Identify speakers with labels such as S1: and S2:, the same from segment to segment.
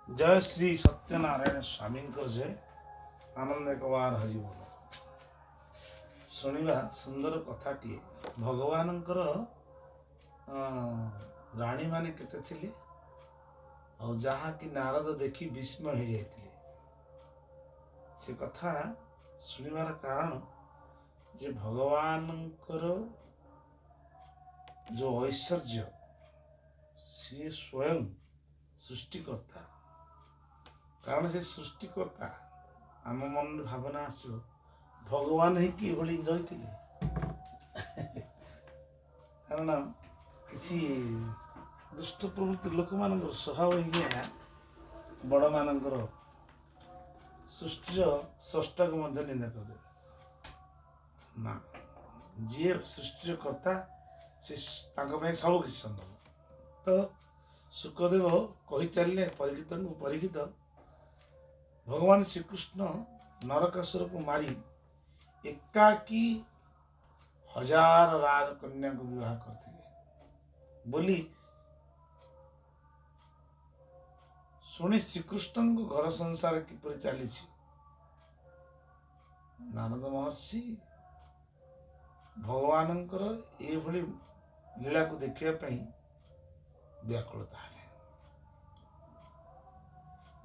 S1: जय श्री सत्यनारायण स्वामी जय आनंद एक बार हरि बोल शुणा सुंदर कथाटी भगवान राणी माने केते थिले और जहा कि नारद देखी विस्मय हो जाते से कथा शुणवार कारण जे भगवान जो ऐश्वर्य सी स्वयं सृष्टिकर्ता कारण से सृष्टिकर्ता आम मन भावना आसो भगवान ही किभली रही कारण किसी दुष्ट प्रवृत्ति लोक मान स्वभाव ही बड़ मान सृष्टि स्रष्टा को निंदा करदे ना जी सृष्टि कर्ता से सब किसी संभव तो सुखदेव कही चलिए परीक्षित भगवान श्रीकृष्ण नरकासुर को मारी एकाकी 1000 राजकन्या को विवाह करते बोली शुणी श्रीकृष्ण को घर संसार किपर चली नारद महर्षि भगवान लीला को देखा व्याकुलता है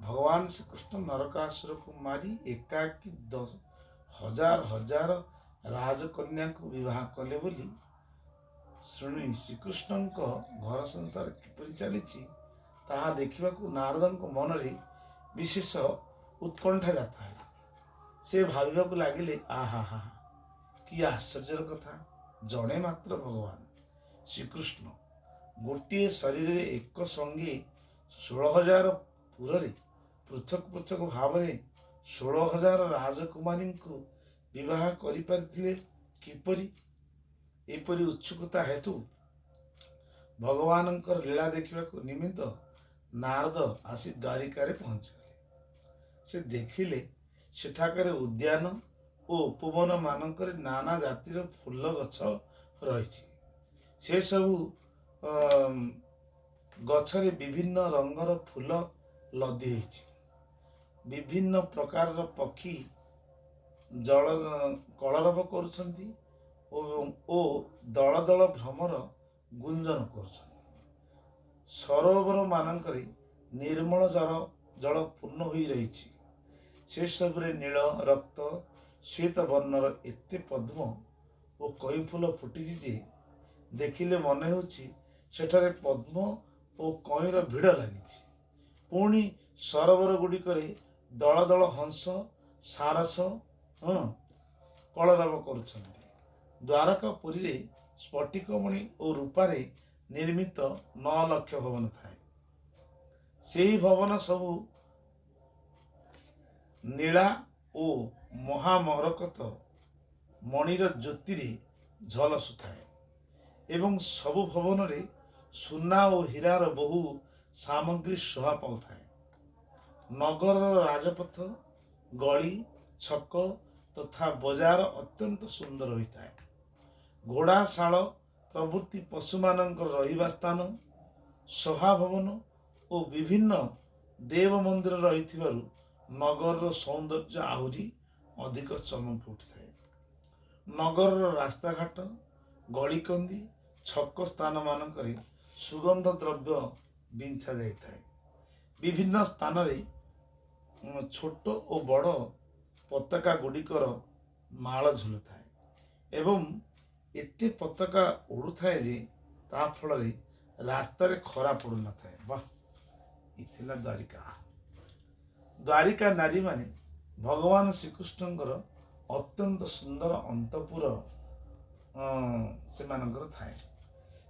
S1: भगवान श्रीकृष्ण नरकासुर को मारी एकाकी 10,000 राजकन्या को विवाह कले बोली शुणी श्रीकृष्ण घर संसार किपर चली देखा नारद मन में विशेष उत्कंठा जाता है से भाविबा लगिले आहा हा कि आश्चर्य कथा जड़े मात्र भगवान श्रीकृष्ण गोटे शरीर एक संगे 16,000 पुर पृथक पृथक भाव 16,000 राजकुमारी को विवाह किपरि एपरी उत्सुकता हेतु भगवान लीला देखा निमित्त नारद आसी द्वारिका पहुंचले से देखिले सेठाकर उद्यान और उपवन मानक नाना जातिर फूल गछ रही से सबू गछरे विभिन्न रंगर फूल लदी विभिन्न प्रकार पक्षी जल कलरव करुछंती ओ दल दल भ्रमर गुंजन कर सरोवर मानक निर्मल जल पूर्ण हो रही से सबरे नील रक्त श्वेत वर्णर एते पद्म और कई फूल फुटी जे देखिले मन होठारे पद्म और कईर भिड़ लगी पुणी सरोवर गुड़िक दल दल हंस सारस कलरव कर द्वारकापुरी स्फटिकमणि और रूपारे निर्मित 9 लक्ष भवन थाए से भवन सबू नीला और महामरकत मणिर ज्योति झलसुए एवं सबु भवन रे सुना और हीरार बहु सामग्री शोभा पाऊ नगर राजपथ गली छक तथा बजार अत्यंत सुंदर होता है घोड़ाशाल प्रभृति पशु मानक रहिबा स्थान सभा भवन और विभिन्न देव मंदिर रही नगर सौंदर्य आहरी अधिक चमक उठे नगर रास्ता घाट गलिकंदी छक स्थान मानक सुगंध द्रव्य बिंछा जाए विभिन्न स्थान रे छोट और बड़ पताका गुड़िकर माल झुलु थाए एवं एते पताका उड़ू थाए जे ता फल रास्ता रे खरा पड़ू न थाए वाह इथिला द्वारिका नारी माने भगवान श्रीकृष्ण अत्यंत सुंदर अंतपुर से मानकर थाए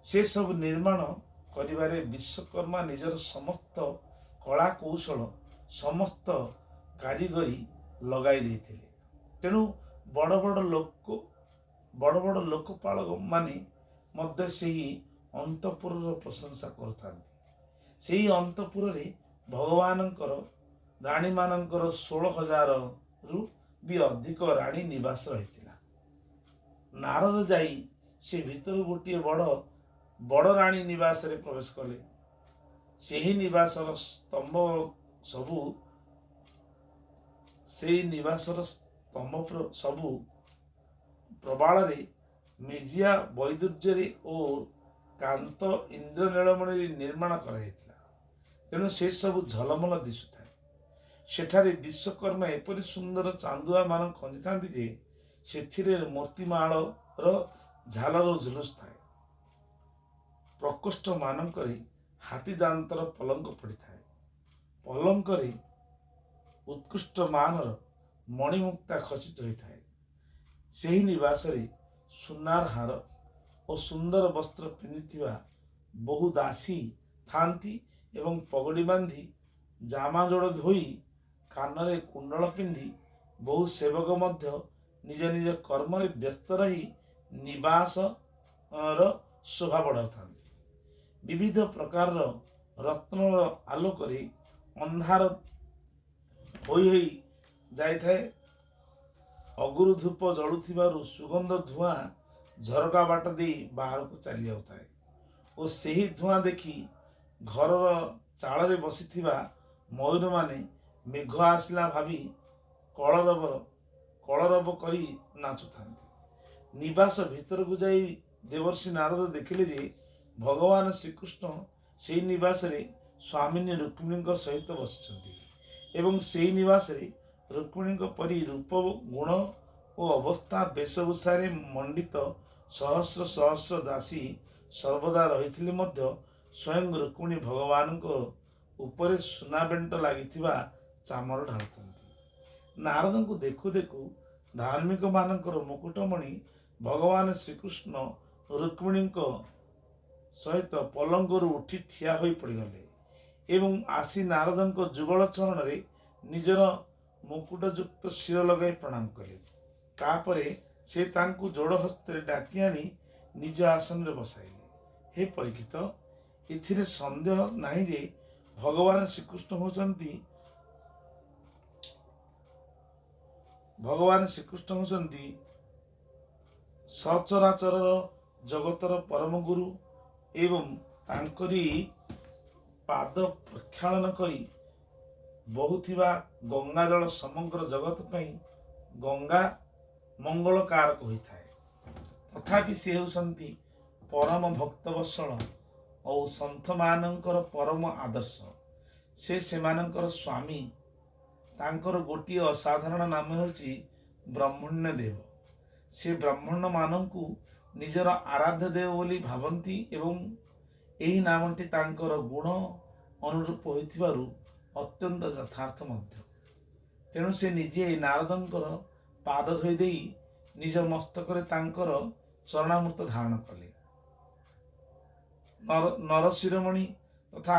S1: से सब निर्माण करिबारे विश्वकर्मा निजर समस्त कला कौशल समस्त कारीगरी लगाई देथिले तेणु बड़ बड़ लोकपालक माने मध्य सेही अंतपुर प्रशंसा करथांती सेही अंतपुर रे भगवानंकर राणी मानंकर 16,000 रु भी अधिक राणी निवास रहिथिला नारद जाई से भीतर गोटे बड़ राणी निवास रे प्रवेश कले ସେହି ନିବାସର ସ୍ତମ୍ଭ ସବୁ ସେଇ ନିବାସର ସବୁ ପ୍ରବାଳରେ ମେଜିଆ ବୈଦୁର୍ଯ୍ୟରେ ଓ କାନ୍ତ ଇନ୍ଦ୍ର ନୀଳମଣିରେ ନିର୍ମାଣ କରାଯାଇଥିଲା। ତେଣୁ ସେ ସବୁ ଝଲମଲ ଦିଶୁଥାଏ। ସେଠାରେ ବିଶ୍ୱକର୍ମା ଏପରି ସୁନ୍ଦର ଚାନ୍ଦୁଆ ମାନ ଖଞ୍ଜିଥାନ୍ତି ଯେ ସେଥିରେ ମୋତିମାଳର ଝାଲର ଝୁଲୁଥାଏ। ପ୍ରକୋଷ୍ଠ ମାନଙ୍କରେ ହାତୀ ଦାନ୍ତର ପଲଙ୍କ ପଡ଼ିଥାଏ। ପଲଙ୍କରେ ଉତ୍କୃଷ୍ଟ ମାନର ମଣିମୁକ୍ତା ଖଚିତ ହୋଇଥାଏ। ସେହି ନିବାସରେ ସୁନାର ହାର ଓ ସୁନ୍ଦର ବସ୍ତ୍ର ପିନ୍ଧିଥିବା ବହୁ ଦାସୀ ଥାନ୍ତି ଏବଂ ପଗଡ଼ି ବାନ୍ଧି ଜାମା ଯୋଡ଼ ଧୋଇ କାନରେ କୁଣ୍ଡଳ ପିନ୍ଧି ବହୁ ସେବକ ମଧ୍ୟ ନିଜ ନିଜ କର୍ମରେ ବ୍ୟସ୍ତ ରହି ନିବାସର ଶୋଭା ବଢ଼ାଉଥାନ୍ତି। ବିବିଧ ପ୍ରକାରର ରତ୍ନର ଆଲୋକରେ ଅନ୍ଧାର ହୋଇ ହୋଇ ଯାଇଥାଏ। ଅଗୁରୁ ଧୂପ ଜଳୁଥିବାରୁ ସୁଗନ୍ଧ ଧୂଆଁ ଝରକା ବାଟ ଦେଇ ବାହାରକୁ ଚାଲି ଯାଉଥାଏ ଓ ସେହି ଧୂଆଁ ଦେଖି ଘରର ଚାଳରେ ବସିଥିବା ମୟୂରମାନେ ମେଘ ଆସିଲା ଭାବି କଳରବ କରି ନାଚୁଥାନ୍ତି। ନିବାସ ଭିତରକୁ ଯାଇ ଦେବର୍ଷି ନାରଦ ଦେଖିଲେ ଯେ ଭଗବାନ ଶ୍ରୀକୃଷ୍ଣ ସେହି ନିବାସରେ ସ୍ୱାମିନୀ ରୁକ୍ମିଣୀଙ୍କ ସହିତ ବସିଛନ୍ତି ଏବଂ ସେହି ନିବାସରେ ରୁକ୍ମିଣୀଙ୍କ ପରି ରୂପ ଗୁଣ ଓ ଅବସ୍ଥା ବେଶଭୂଷାରେ ମଣ୍ଡିତ ସହସ୍ର ସହସ୍ର ଦାସୀ ସର୍ବଦା ରହିଥିଲେ ମଧ୍ୟ ସ୍ୱୟଂ ରୁକ୍ମିଣୀ ଭଗବାନଙ୍କ ଉପରେ ସୁନାବେଣ୍ଟ ଲାଗିଥିବା ଚାମର ଢାଳୁଥାନ୍ତି। ନାରଦଙ୍କୁ ଦେଖୁ ଦେଖୁ ଧାର୍ମିକ ମାନଙ୍କର ମୁକୁଟମଣି ଭଗବାନ ଶ୍ରୀକୃଷ୍ଣ ରୁକ୍ମିଣୀଙ୍କ ସହିତ ପଲଙ୍କରୁ ଉଠି ଠିଆ ହୋଇ ପଡ଼ିଗଲେ ଏବଂ ଆସି ନାରଦଙ୍କ ଯୁଗଳ ଚରଣରେ ନିଜର ମୁକୁଟଯୁକ୍ତ ଶିର ଲଗାଇ ପ୍ରଣାମ କଲେ। ତାପରେ ସେ ତାଙ୍କୁ ଯୋଡ଼ ହସ୍ତରେ ଡାକି ଆଣି ନିଜ ଆସନରେ ବସାଇଲେ। ହେ ପରୀକ୍ଷିତ, ଏଥିରେ ସନ୍ଦେହ ନାହିଁ ଯେ ଭଗବାନ ଶ୍ରୀକୃଷ୍ଣ ହେଉଛନ୍ତି ସଚରାଚରର ଜଗତର ପରମ ଗୁରୁ ଏବଂ ତାଙ୍କରି ପାଦ ପ୍ରକ୍ଷାଳନ କରି ବହୁଥିବା ଗଙ୍ଗା ଜଳ ସମଗ୍ର ଜଗତ ପାଇଁ ଗଙ୍ଗା ମଙ୍ଗଳକାରକ ହୋଇଥାଏ। ତଥାପି ସେ ହେଉଛନ୍ତି ପରମ ଭକ୍ତବତ୍ସଳ ଓ ସନ୍ଥ ମାନଙ୍କର ପରମ ଆଦର୍ଶ। ସେ ସେମାନଙ୍କର ସ୍ୱାମୀ। ତାଙ୍କର ଗୋଟିଏ ଅସାଧାରଣ ନାମ ହେଉଛି ବ୍ରହ୍ମଣ୍ୟ ଦେବ। ସେ ବ୍ରାହ୍ମଣ ମାନଙ୍କୁ ନିଜର ଆରାଧ୍ୟ ଦେବ ବୋଲି ଭାବନ୍ତି ଏବଂ ଏହି ନାମଟି ତାଙ୍କର ଗୁଣ ଅନୁରୂପ ହୋଇଥିବାରୁ ଅତ୍ୟନ୍ତ ଯଥାର୍ଥ ମଧ୍ୟ। ତେଣୁ ସେ ନିଜେ ନାରଦଙ୍କର ପାଦ ଧୋଇ ଦେଇ ନିଜ ମସ୍ତକରେ ତାଙ୍କର ଚରଣାମୃତ ଧାରଣ କଲେ। ନରଶିରୋମଣି ତଥା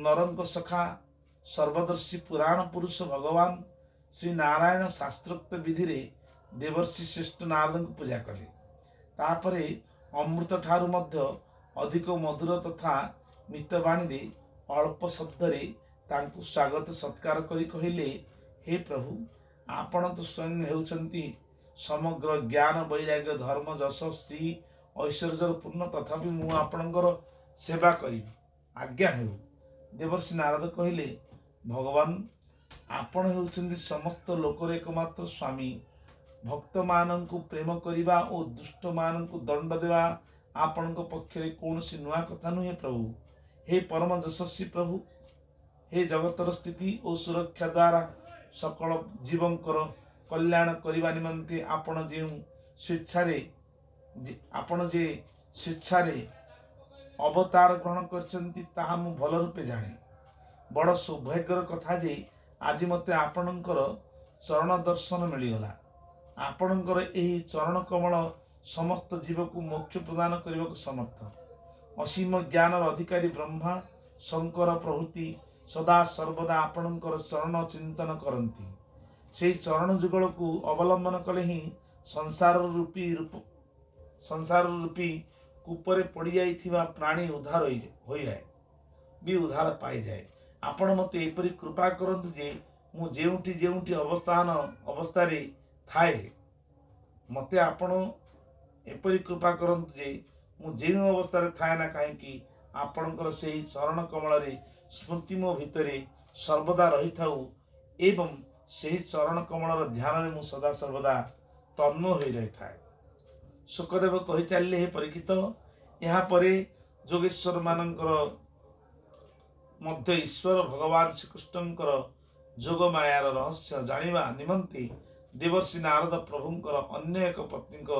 S1: ନରଙ୍କ ସଖା ସର୍ବଦର୍ଶୀ ପୁରାଣ ପୁରୁଷ ଭଗବାନ ଶ୍ରୀ ନାରାୟଣ ଶାସ୍ତ୍ରୋକ୍ତ ବିଧିରେ ଦେବର୍ଷି ଶ୍ରେଷ୍ଠ ନାରଦଙ୍କୁ ପୂଜା କଲେ। ତାପରେ ଅମୃତ ଠାରୁ ମଧ୍ୟ ଅଧିକ ମଧୁର ତଥା ମିତବାଣୀରେ ଅଳ୍ପ ଶବ୍ଦରେ ତାଙ୍କୁ ସ୍ୱାଗତ ସତ୍କାର କରି କହିଲେ, ହେ ପ୍ରଭୁ, ଆପଣ ତ ସ୍ୱୟଂ ହେଉଛନ୍ତି ସମଗ୍ର ଜ୍ଞାନ ବୈରାଗ୍ୟ ଧର୍ମ ଯଶ ଶ୍ରୀ ଐଶ୍ୱର୍ଯ୍ୟର ପୂର୍ଣ୍ଣ, ତଥାପି ମୁଁ ଆପଣଙ୍କର ସେବା କରିବି, ଆଜ୍ଞା ହେଉ। ଦେବର୍ଷି ନାରଦ କହିଲେ, ଭଗବାନ, ଆପଣ ହେଉଛନ୍ତି ସମସ୍ତ ଲୋକର ଏକମାତ୍ର ସ୍ୱାମୀ। ଭକ୍ତମାନଙ୍କୁ ପ୍ରେମ କରିବା ଓ ଦୁଷ୍ଟମାନଙ୍କୁ ଦଣ୍ଡ ଦେବା ଆପଣଙ୍କ ପକ୍ଷରେ କୌଣସି ନୂଆ କଥା ନୁହେଁ ପ୍ରଭୁ। ହେ ପରମ ଯଶସ୍ୱୀ ପ୍ରଭୁ, ହେ ଜଗତର ସ୍ଥିତି ଓ ସୁରକ୍ଷା ଦ୍ୱାରା ସକଳ ଜୀବଙ୍କର କଲ୍ୟାଣ କରିବା ନିମନ୍ତେ ଆପଣ ଯେ ସ୍ୱେଚ୍ଛାରେ ଅବତାର ଗ୍ରହଣ କରିଛନ୍ତି ତାହା ମୁଁ ଭଲ ରୂପେ ଜାଣେ। ବଡ଼ ସୌଭାଗ୍ୟର କଥା ଯେ ଆଜି ମୋତେ ଆପଣଙ୍କର ଚରଣ ଦର୍ଶନ ମିଳିଗଲା। ଆପଣଙ୍କର ଏହି ଚରଣ କମଳ ସମସ୍ତ ଜୀବକୁ ମୋକ୍ଷ ପ୍ରଦାନ କରିବାକୁ ସମର୍ଥ। ଅସୀମ ଜ୍ଞାନର ଅଧିକାରୀ ବ୍ରହ୍ମା ଶଙ୍କର ପ୍ରଭୃତି ସଦା ସର୍ବଦା ଆପଣଙ୍କର ଚରଣ ଚିନ୍ତନ କରନ୍ତି। ସେହି ଚରଣ ଯୁଗଳକୁ ଅବଲମ୍ବନ କଲେ ହିଁ ସଂସାର ରୂପୀ କୂପରେ ପଡ଼ିଯାଇଥିବା ପ୍ରାଣୀ ଉଦ୍ଧାର ପାଇଯାଏ। ଆପଣ ମୋତେ ଏପରି କୃପା କରନ୍ତୁ ଯେ ମୁଁ ଯେଉଁଠି ଅବସ୍ଥାରେ ଥାଏ, ମୋତେ ଆପଣ ଏପରି କୃପା କରନ୍ତୁ ଯେ ମୁଁ ଯେଉଁ ଅବସ୍ଥାରେ ଥାଏ ନା କାହିଁକି ଆପଣଙ୍କର ସେହି ଚରଣ କମଳରେ ସ୍ମୃତି ମୋ ଭିତରେ सर्वदा रही एवं ସେହି ଚରଣ କମଳର ଧ୍ୟାନରେ ମୁଁ ସଦା ସର୍ବଦା ତନ୍ମୟ ହୋଇ ରହିଥାଏ। ଶୁକଦେବ କହି ଚାଲିଲେ, ହେ ପରୀକ୍ଷିତ, ଏହାପରେ ଯୋଗେଶ୍ୱର ମାନଙ୍କର ମଧ୍ୟ ଈଶ୍ୱର ଭଗବାନ ଶ୍ରୀକୃଷ୍ଣଙ୍କର ଯୋଗ ମାୟାର ରହସ୍ୟ ଜାଣିବା ନିମନ୍ତେ ଦେବର୍ଷି ନାରଦ ପ୍ରଭୁଙ୍କର ଅନ୍ୟ ଏକ ପତ୍ନୀଙ୍କ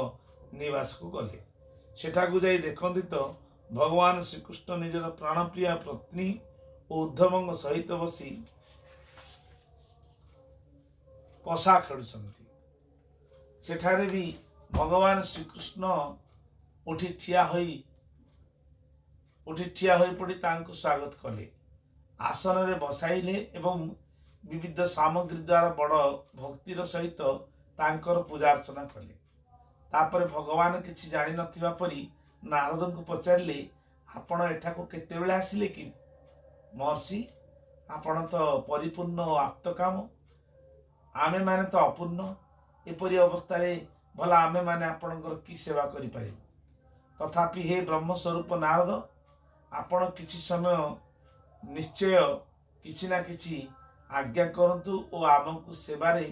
S1: ନିବାସକୁ ଗଲେ। ସେଠାକୁ ଯାଇ ଦେଖନ୍ତି ତ ଭଗବାନ ଶ୍ରୀକୃଷ୍ଣ ନିଜର ପ୍ରାଣପ୍ରିୟା ପତ୍ନୀ ଓ ଉଦ୍ଧବଙ୍କ ସହିତ ବସି ପଶା ଖେଳୁଛନ୍ତି। ସେଠାରେ ବି ଭଗବାନ ଶ୍ରୀକୃଷ୍ଣ ଉଠି ଠିଆ ହୋଇ ପଡ଼ି ତାଙ୍କୁ ସ୍ୱାଗତ କଲେ, ଆସନରେ ବସାଇଲେ ଏବଂ ବିବିଧ ସାମଗ୍ରୀ ଦ୍ୱାରା ବଡ଼ ଭକ୍ତିର ସହିତ ତାଙ୍କର ପୂଜାର୍ଚ୍ଚନା କଲେ। ତାପରେ ଭଗବାନ କିଛି ଜାଣିନଥିବା ପରି ନାରଦଙ୍କୁ ପଚାରିଲେ, ଆପଣ ଏଠାକୁ କେତେବେଳେ ଆସିଲେ କି ମହର୍ଷି? ଆପଣ ତ ପରିପୂର୍ଣ୍ଣ ଓ ଆପ୍ତକାମ, ଆମେମାନେ ତ ଅପୂର୍ଣ୍ଣ। ଏପରି ଅବସ୍ଥାରେ ଭଲା ଆମେମାନେ ଆପଣଙ୍କର କି ସେବା କରିପାରିବୁ? ତଥାପି ହେ ବ୍ରହ୍ମସ୍ୱରୂପ ନାରଦ, ଆପଣ କିଛି ସମୟ ନିଶ୍ଚୟ କିଛି ନା କିଛି ଆଜ୍ଞା କରନ୍ତୁ ଓ ଆମକୁ ସେବାରେ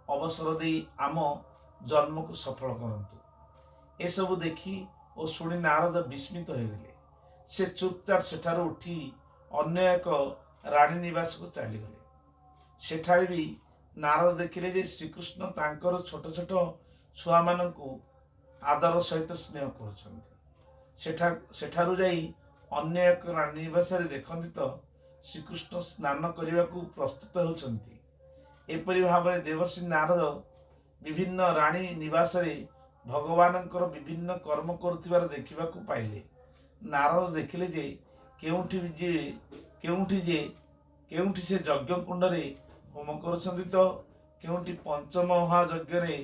S1: ଅବସର ଦେଇ ଆମ ଜନ୍ମକୁ ସଫଳ କରନ୍ତୁ। ଏସବୁ ଦେଖି ଓ ଶୁଣି ନାରଦ ବିସ୍ମିତ ହୋଇଗଲେ। ସେ ଚୁପଚାପ ସେଠାରୁ ଉଠି ଅନ୍ୟ ଏକ ରାଣୀ ନିବାସକୁ ଚାଲିଗଲେ। ସେଠାରେ ବି ନାରଦ ଦେଖିଲେ ଯେ ଶ୍ରୀକୃଷ୍ଣ ତାଙ୍କର ଛୋଟ ଛୋଟ ଛୁଆମାନଙ୍କୁ ଆଦର ସହିତ ସ୍ନେହ କରୁଛନ୍ତି। ସେଠାରୁ ଯାଇ ଅନ୍ୟ ଏକ ରାଣୀ ନିବାସରେ ଦେଖନ୍ତି ତ ଶ୍ରୀକୃଷ୍ଣ ସ୍ନାନ କରିବାକୁ ପ୍ରସ୍ତୁତ ହେଉଛନ୍ତି। ଏପରି ଭାବରେ ଦେବର୍ଷି ନାରଦ ବିଭିନ୍ନ ରାଣୀ ନିବାସରେ ଭଗବାନଙ୍କର ବିଭିନ୍ନ କର୍ମ କରୁଥିବାର ଦେଖିବାକୁ ପାଇଲେ। ନାରଦ ଦେଖିଲେ ଯେ କେଉଁଠି ସେ ଯଜ୍ଞ କୁଣ୍ଡରେ ହୋମ କରୁଛନ୍ତି ତ କେଉଁଠି ପଞ୍ଚମହାଯଜ୍ଞରେ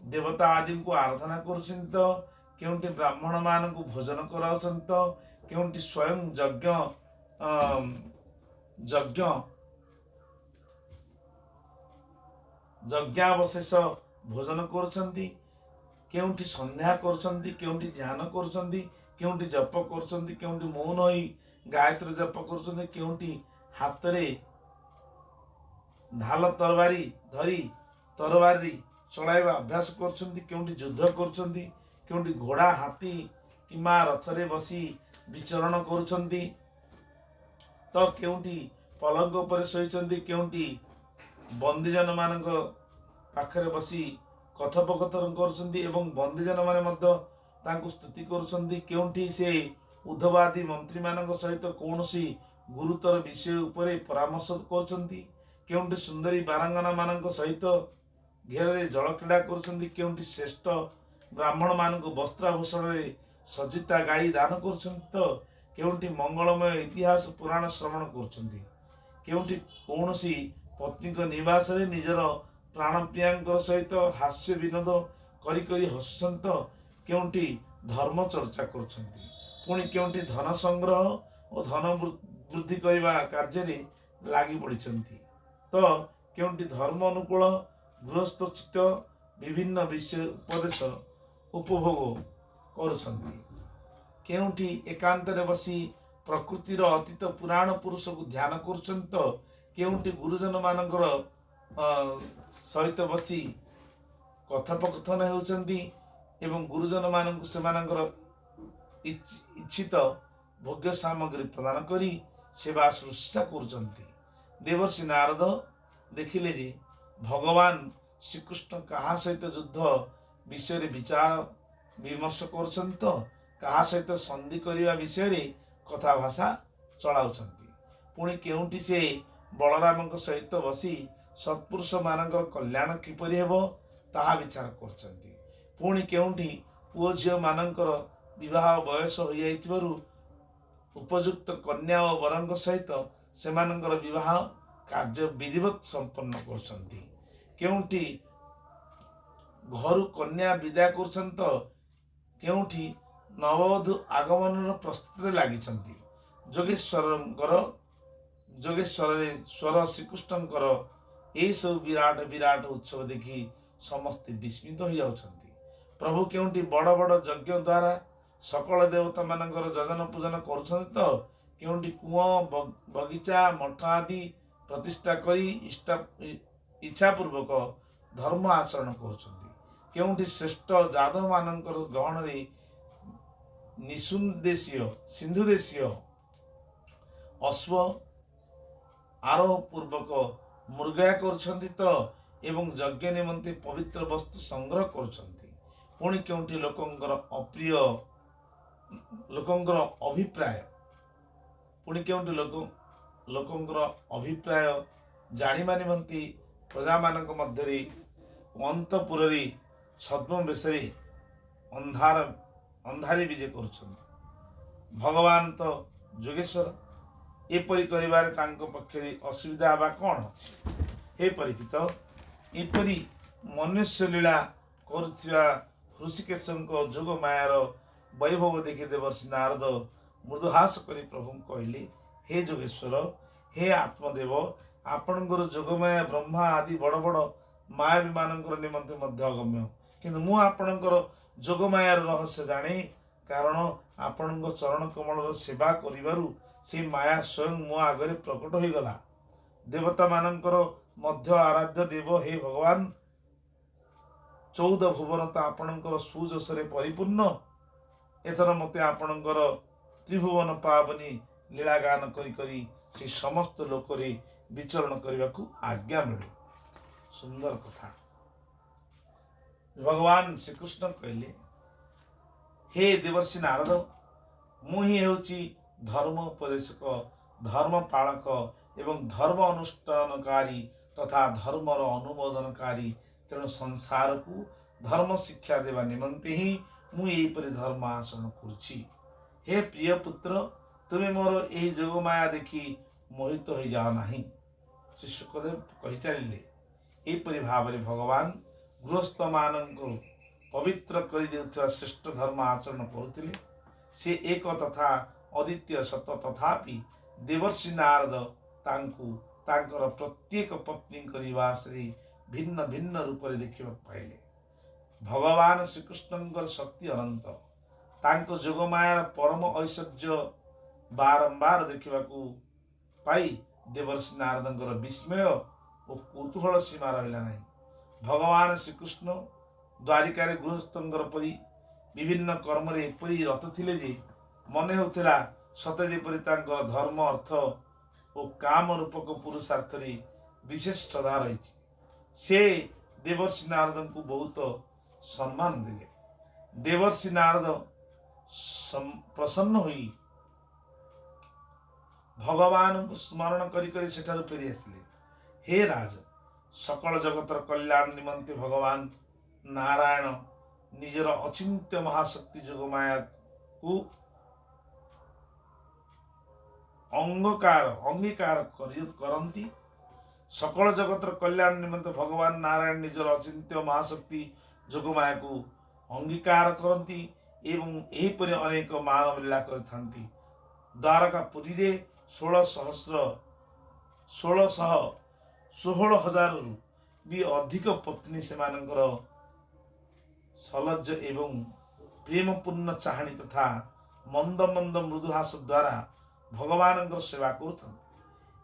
S1: ଦେବତା ଆଦିଙ୍କୁ ଆରାଧନା କରୁଛନ୍ତି ତ କେଉଁଠି ବ୍ରାହ୍ମଣ ମାନଙ୍କୁ ଭୋଜନ କରାଉଛନ୍ତି ତ କେଉଁଠି ସ୍ୱୟଂ ଯଜ୍ଞାବଶେଷ ଭୋଜନ କରୁଛନ୍ତି, କେଉଁଠି ସନ୍ଧ୍ୟା କରୁଛନ୍ତି, କେଉଁଠି ଧ୍ୟାନ କରୁଛନ୍ତି, କେଉଁଠି ଜପ କରୁଛନ୍ତି, କେଉଁଠି ମୌନ ହୋଇ ଗାୟତ୍ରୀ ଜପ କରୁଛନ୍ତି, କେଉଁଠି ହାତରେ ଢାଲ ତରବାରୀ ଧରି ତରବାରୀ ଚଳାଇବା ଅଭ୍ୟାସ କରୁଛନ୍ତି, କେଉଁଠି ଯୁଦ୍ଧ କରୁଛନ୍ତି, କେଉଁଠି ଘୋଡ଼ା, ହାତୀ କିମ୍ବା ରଥରେ ବସି ବିଚରଣ କରୁଛନ୍ତି ତ କେଉଁଠି ପଲଙ୍କ ଉପରେ ଶୋଇଛନ୍ତି, କେଉଁଠି ବନ୍ଦୀଜନ ମାନଙ୍କ ପାଖରେ ବସି କଥୋପକଥନ କରୁଛନ୍ତି ଏବଂ ବନ୍ଦୀଜନ ମାନେ ମଧ୍ୟ ତାଙ୍କୁ ସ୍ତୁତି କରୁଛନ୍ତି, କେଉଁଠି ସେ ଉଦ୍ଧବ ଆଦି ମନ୍ତ୍ରୀ ମାନଙ୍କ ସହିତ କୌଣସି ଗୁରୁତର ବିଷୟ ଉପରେ ପରାମର୍ଶ କରୁଛନ୍ତି, କେଉଁଠି ସୁନ୍ଦରୀ ବାରାଙ୍ଗନା ମାନଙ୍କ ସହିତ ଘେରରେ ଜଳ କ୍ରୀଡ଼ା କରୁଛନ୍ତି, କେଉଁଠି ଶ୍ରେଷ୍ଠ ବ୍ରାହ୍ମଣ ମାନଙ୍କୁ ବସ୍ତ୍ରାଭୂଷଣରେ ସଜ୍ଜିତା ଗାଈ ଦାନ କରୁଛନ୍ତି ତ କେଉଁଠି ମଙ୍ଗଳମୟ ଇତିହାସ ପୁରାଣ ଶ୍ରବଣ କରୁଛନ୍ତି, କେଉଁଠି କୌଣସି ପତ୍ନୀଙ୍କ ନିବାସରେ ନିଜର ପ୍ରାଣପ୍ରିୟାଙ୍କ ସହିତ ହାସ୍ୟ ବିନୋଦ କରି ହସୁଛନ୍ତି ତ କେଉଁଠି ଧର୍ମ ଚର୍ଚ୍ଚା କରୁଛନ୍ତି, ପୁଣି କେଉଁଠି ଧନ ସଂଗ୍ରହ ଓ ଧନ ବୃଦ୍ଧି କରିବା କାର୍ଯ୍ୟରେ ଲାଗି ପଡ଼ିଛନ୍ତି ତ କେଉଁଠି ଧର୍ମ ଅନୁକୂଳ ଗୃହସ୍ଥଚିତ ବିଭିନ୍ନ ବିଷୟ ଉପଦେଶ ଉପଭୋଗ କରୁଛନ୍ତି, କେଉଁଠି ଏକାନ୍ତରେ ବସି ପ୍ରକୃତିର ଅତୀତ ପୁରାଣ ପୁରୁଷକୁ ଧ୍ୟାନ କରୁଛନ୍ତି ତ କେଉଁଠି ଗୁରୁଜନ ମାନଙ୍କର ସହିତ ବସି କଥୋପକଥନ ହେଉଛନ୍ତି ଏବଂ ଗୁରୁଜନ ମାନଙ୍କୁ ସେମାନଙ୍କର ଇଚ୍ଛିତ ଭୋଗ୍ୟ ସାମଗ୍ରୀ ପ୍ରଦାନ କରି ସେବା ଶୁଶ୍ରୂଷା କରୁଛନ୍ତି। ଦେବର୍ଷି ନାରଦ ଦେଖିଲେ ଯେ ଭଗବାନ ଶ୍ରୀକୃଷ୍ଣ କାହା ସହିତ ଯୁଦ୍ଧ ବିଷୟରେ ବିଚାର ବିମର୍ଶ କରୁଛନ୍ତି ତ କାହା ସହିତ ସନ୍ଧି କରିବା ବିଷୟରେ କଥାଭାଷା ଚଳାଉଛନ୍ତି, ପୁଣି କେଉଁଠି ସେ ବଳରାମଙ୍କ ସହିତ ବସି ସତ୍ପୁରୁଷ ମାନଙ୍କର କଲ୍ୟାଣ କିପରି ହେବ ତାହା ବିଚାର କରୁଛନ୍ତି, ପୁଣି କେଉଁଠି ପୁଅ ଝିଅ ମାନଙ୍କର ବିବାହ ବୟସ ହୋଇଯାଇଥିବାରୁ ଉପଯୁକ୍ତ କନ୍ୟା ଓ ବରଙ୍କ ସହିତ ସେମାନଙ୍କର ବିବାହ କାର୍ଯ୍ୟ ବିଧିବତ ସମ୍ପନ୍ନ କରୁଛନ୍ତି, କେଉଁଠି ଘରୁ କନ୍ୟା ବିଦାୟ କରୁଛନ୍ତି ତ କେଉଁଠି ନବବଧୂ ଆଗମନର ପ୍ରସ୍ତୁତିରେ ଲାଗିଛନ୍ତି। ଯୋଗେଶ୍ୱର ଶ୍ରୀକୃଷ୍ଣଙ୍କର ଏହିସବୁ ବିରାଟ ଉତ୍ସବ ଦେଖି ସମସ୍ତେ ବିସ୍ମିତ ହୋଇଯାଉଛନ୍ତି। ପ୍ରଭୁ କେଉଁଠି ବଡ଼ ବଡ଼ ଯଜ୍ଞ ଦ୍ୱାରା ସକଳ ଦେବତା ମାନଙ୍କର ଯଜନ ପୂଜନ କରୁଛନ୍ତି ତ କେଉଁଠି କୂଅ ବଗିଚା ମଠ ଆଦି ପ୍ରତିଷ୍ଠା କରି ଇଚ୍ଛାପୂର୍ବକ ଧର୍ମ ଆଚରଣ କରୁଛନ୍ତି। କେଉଁଠି ଶ୍ରେଷ୍ଠ ଯାଦବ ମାନଙ୍କର ଗହଣରେ ସିନ୍ଧୁ ଦେଶୀୟ ଅଶ୍ବ ଆରୋହ ପୂର୍ବକ ମୃଗୟା କରୁଛନ୍ତି ତ ଏବଂ ଯଜ୍ଞ ନିମନ୍ତେ ପବିତ୍ର ବସ୍ତୁ ସଂଗ୍ରହ କରୁଛନ୍ତି। ପୁଣି କେଉଁଠି ଲୋକଙ୍କର ଅଭିପ୍ରାୟ ଜାଣିବା ନିମନ୍ତେ ପ୍ରଜାମାନଙ୍କ ମଧ୍ୟରେ ଅନ୍ତପୁରରେ ଛଦ୍ମ ଅନ୍ଧାରେ ବିଜେ କରୁଛନ୍ତି। ଭଗବାନ ତ ଯୋଗେଶ୍ୱର, ଏପରି କରିବାରେ ତାଙ୍କ ପକ୍ଷରେ ଅସୁବିଧା ହେବା କ'ଣ ଅଛି? ହେ ପରୀକ୍ଷିତ, ଏପରି ମନୁଷ୍ୟ ଲୀଳା କରୁଥିବା ହୃଷିକେଶଙ୍କ ଯୋଗ ମାୟାର ବୈଭବ ଦେଖି ଦେବର୍ଷି ନାରଦ ମୃଦୁହାସ କରି ପ୍ରଭୁଙ୍କୁ କହିଲେ, ହେ ଯୋଗେଶ୍ୱର, ହେ ଆତ୍ମଦେବ, ଆପଣଙ୍କର ଯୋଗମାୟା ବ୍ରହ୍ମା ଆଦି ବଡ଼ ବଡ଼ ମାୟାବୀ ମାନଙ୍କର ନିମନ୍ତେ ମଧ୍ୟ ଅଗମ୍ୟ, କିନ୍ତୁ ମୁଁ ଆପଣଙ୍କର ଯୋଗମାୟାର ରହସ୍ୟ ଜାଣେ। କାରଣ ଆପଣଙ୍କ ଚରଣ କମଳର ସେବା କରିବାରୁ ସେ ମାୟା ସ୍ୱୟଂ ମୋ ଆଗରେ ପ୍ରକଟ ହୋଇଗଲା। ଦେବତା ମାନଙ୍କର ମଧ୍ୟ ଆରାଧ୍ୟ ଦେବ ହେ ଭଗବାନ, 14 ଭୁବନ ତ ଆପଣଙ୍କର ସୁଯଶରେ ପରିପୂର୍ଣ୍ଣ। ଏଥର ମୋତେ ଆପଣଙ୍କର ତ୍ରିଭୁବନ ପାବନୀ ଲୀଳା ଗାନ କରି କରି ସେ ସମସ୍ତ ଲୋକରେ ବିଚରଣ କରିବାକୁ ଆଜ୍ଞା ମିଳୁ। ସୁନ୍ଦର କଥା। ଭଗବାନ ଶ୍ରୀକୃଷ୍ଣ କହିଲେ, ହେ ଦେବର୍ଷି ନାରଦ, ମୁଁ ହିଁ ହେଉଛି ଧର୍ମ ଉପଦେଶକ, ଧର୍ମ ପାଳକ ଏବଂ ଧର୍ମ ଅନୁଷ୍ଠାନକାରୀ ତଥା ଧର୍ମର ଅନୁମୋଦନକାରୀ। ତେଣୁ ସଂସାରକୁ ଧର୍ମ ଶିକ୍ଷା ଦେବା ନିମନ୍ତେ ହିଁ ମୁଁ ଏହିପରି ଧର୍ମ ଆଚରଣ କରୁଛି। ହେ ପ୍ରିୟ ପୁତ୍ର, ତୁମେ ମୋର ଏହି ଯୋଗମାୟା ଦେଖି ମୋହିତ ହୋଇଯାଅ ନାହିଁ। ଶ୍ରୀ ଶୁକଦେବ କହିଚାଲିଲେ, ଏହିପରି ଭାବରେ ଭଗବାନ ଗୃହସ୍ଥମାନଙ୍କୁ ପବିତ୍ର କରିଦେଉଥିବା ଶ୍ରେଷ୍ଠ ଧର୍ମ ଆଚରଣ କରୁଥିଲେ। ସେ ଏକ ତଥା ଅଦ୍ୱିତୀୟ ସତ, ତଥାପି ଦେବର୍ଷି ନାରଦ ତାଙ୍କୁ ତାଙ୍କର ପ୍ରତ୍ୟେକ ପତ୍ନୀଙ୍କ ନିବାସରେ ଭିନ୍ନ ଭିନ୍ନ ରୂପରେ ଦେଖିବାକୁ ପାଇଲେ। ଭଗବାନ ଶ୍ରୀକୃଷ୍ଣଙ୍କର ଶକ୍ତି ଅନନ୍ତ। ତାଙ୍କ ଯୋଗମାୟାର ପରମ ଐଶ୍ୱର୍ଯ୍ୟ ବାରମ୍ବାର ଦେଖିବାକୁ ପାଇ ଦେବର୍ଷି ନାରଦଙ୍କର ବିସ୍ମୟ ଓ କୌତୂହଳ ସୀମା ରହିଲା ନାହିଁ। ଭଗବାନ ଶ୍ରୀକୃଷ୍ଣ ଦ୍ୱାରିକାରେ ଗୃହସ୍ଥଙ୍କର ପରି ବିଭିନ୍ନ କର୍ମରେ ଏପରି ରତ ଥିଲେ ଯେ ମନେ ହେଉଥିଲା ସତେ ଯେପରି ତାଙ୍କର ଧର୍ମ, ଅର୍ଥ ଓ କାମ ରୂପକ ପୁରୁଷାର୍ଥରେ ବିଶେଷ ଶ୍ରଦ୍ଧା ରହିଛି। ସେ ଦେବର୍ଷି ନାରଦଙ୍କୁ ବହୁତ ସମ୍ମାନ ଦେଲେ। ଦେବର୍ଷି ନାରଦ ପ୍ରସନ୍ନ ହୋଇ ଭଗବାନଙ୍କୁ ସ୍ମରଣ କରି କରି ସେଠାରୁ ଫେରି ଆସିଲେ। ହେ ରାଜ, ସକଳ ଜଗତର କଲ୍ୟାଣ ନିମନ୍ତେ ଭଗବାନ ନାରାୟଣ ନିଜର ଅଚିନ୍ତ୍ୟ ମହାଶକ୍ତି ଯୋଗମାୟାକୁ ଅଙ୍ଗୀକାର କରନ୍ତି। ସକଳ ଜଗତର କଲ୍ୟାଣ ନିମନ୍ତେ ଭଗବାନ ନାରାୟଣ ନିଜର ଅଚିନ୍ତ୍ୟ ମହାଶକ୍ତି ଯୋଗମାୟାକୁ ଅଙ୍ଗୀକାର କରନ୍ତି ଏବଂ ଏହିପରି ଅନେକ ମାନବ ଲୀଳା କରିଥାନ୍ତି। ଦ୍ୱାରକାପୁରୀରେ 16,000ରୁ ବି ଅଧିକ ପତ୍ନୀ ସେମାନଙ୍କର ସଲଜ୍ଜ ଏବଂ ପ୍ରେମପୂର୍ଣ୍ଣ ଚାହାଣୀ ତଥା ମନ୍ଦ ମନ୍ଦ ମୃଦୁହାସ ଦ୍ୱାରା ଭଗବାନଙ୍କର ସେବା କରୁଥାନ୍ତି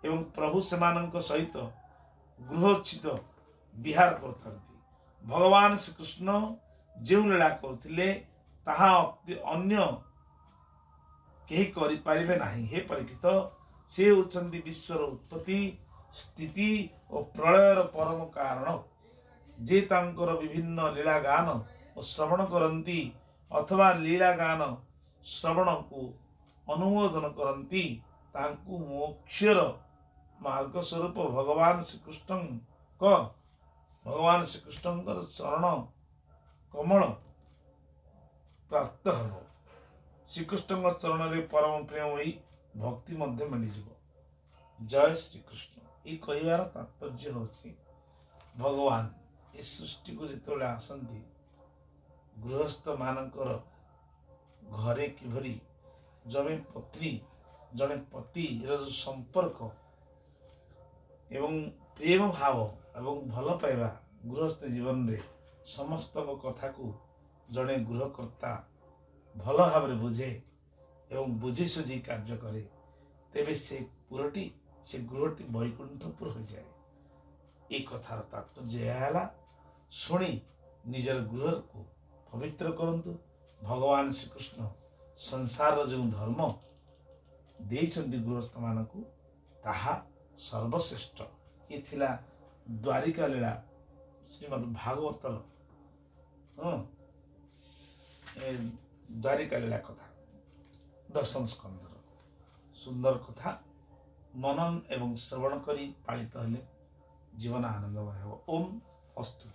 S1: ଏବଂ ପ୍ରଭୁ ସେମାନଙ୍କ ସହିତ ଗୃହୋଚିତ ବିହାର କରୁଥାନ୍ତି। ଭଗବାନ ଶ୍ରୀକୃଷ୍ଣ ଯେଉଁ ଲୀଳା କରୁଥିଲେ ତାହା ଅନ୍ୟ କେହି କରିପାରିବେ ନାହିଁ। ହେ ପରୀକ୍ଷିତ, ସେ ହେଉଛନ୍ତି ବିଶ୍ୱର ଉତ୍ପତ୍ତି, ସ୍ଥିତି ଓ ପ୍ରଳୟର ପରମ କାରଣ। ଯେ ତାଙ୍କର ବିଭିନ୍ନ ଲୀଳା ଗାନ ଓ ଶ୍ରବଣ କରନ୍ତି ଅଥବା ଲୀଳା ଗାନ ଶ୍ରବଣକୁ ଅନୁମୋଦନ କରନ୍ତି, ତାଙ୍କୁ ମୋକ୍ଷର ମାର୍ଗ ସ୍ୱରୂପ ଭଗବାନ ଶ୍ରୀକୃଷ୍ଣଙ୍କର ଚରଣ କମଳ ପ୍ରାପ୍ତ ହେବ। ଶ୍ରୀକୃଷ୍ଣଙ୍କ ଚରଣରେ ପରମ ପ୍ରେମ ହୋଇ ଭକ୍ତି ମଧ୍ୟ ମିଳିଯିବ। ଜୟ ଶ୍ରୀକୃଷ୍ଣ। ଏହି କହିବାର ତାତ୍ପର୍ଯ୍ୟ ହେଉଛି ଭଗବାନ ଏ ସୃଷ୍ଟିକୁ ଯେତେବେଳେ ଆସନ୍ତି, ଗୃହସ୍ଥ ମାନଙ୍କର ଘରେ କିଭଳି ଜଣେ ପତ୍ନୀ ଜଣେ ପତିର ସମ୍ପର୍କ ଏବଂ ପ୍ରେମ ଭାବ ଏବଂ ଭଲ ପାଇବା ଗୃହସ୍ଥ ଜୀବନରେ ସମସ୍ତଙ୍କ କଥାକୁ ଜଣେ ଗୃହକର୍ତ୍ତା ଭଲ ଭାବରେ ବୁଝେ ଏବଂ ବୁଝି ସୁଝି କାର୍ଯ୍ୟ କରେ, ତେବେ ସେ ପୁରଟି ସେ ଗୃହଟି ବୈକୁଣ୍ଠପୁର ହୋଇଯାଏ। এই কথার তাৎপর্য ଏହା ହେଲା, ଶୁଣି ନିଜର ଗୃହକୁ ପବିତ୍ର କରନ୍ତୁ। ଭଗବାନ ଶ୍ରୀକୃଷ୍ଣ ସଂସାରର ଯେଉଁ ଧର୍ମ ଦେଇଛନ୍ତି ଗୃହସ୍ଥମାନଙ୍କୁ ତାହା ସର୍ବଶ୍ରେଷ୍ଠ। ଇଏ ଥିଲା ଦ୍ୱାରିକା ଲୀଳା ଶ୍ରୀମଦ୍ ଭାଗବତର ଦ୍ୱାରିକା ଲୀଳା କଥା, ଦଶମ ସ୍କନ୍ଧର ସୁନ୍ଦର କଥା ମନନ ଏବଂ ଶ୍ରବଣ କରି ପାଳିତ ହେଲେ ଜୀବନ ଆନନ୍ଦମୟ ହେବ। ଓମ୍ ଅସ୍ତୁ।